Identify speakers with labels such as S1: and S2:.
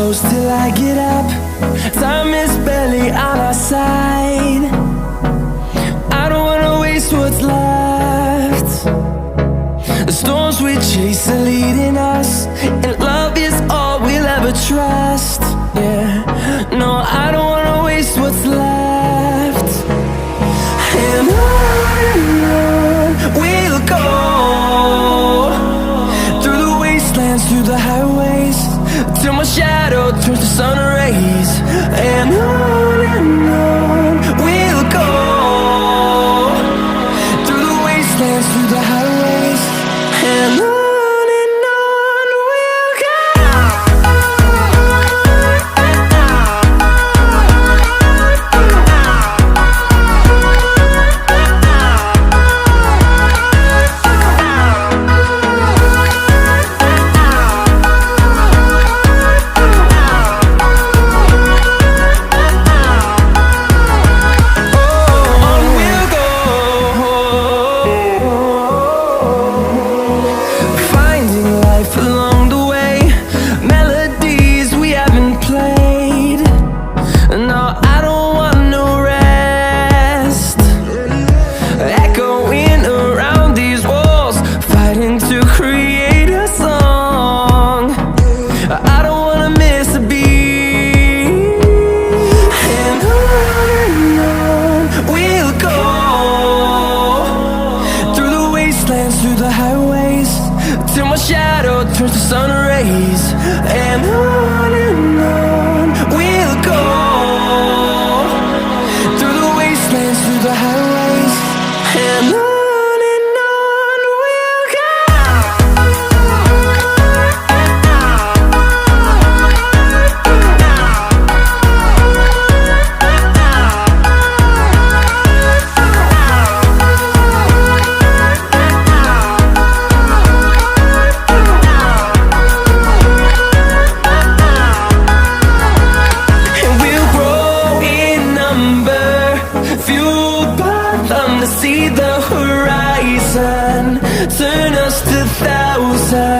S1: close till I get up. Time is barely on our side. I don't wanna waste what's left. The storms we chase are leading us, and love is all we'll ever trust. Yeah, no, I don't wanna waste what's left. And on we'll go, through the wastelands, through the highways, till my shadow turns to sun rays. And on we'll go, through the wastelands, through the highways, and on we'll go. Through the highways, till my shadow turns to sun rays. And on we'll go, through the wastelands, through the highways, and on. See the horizon, turn us to thousands.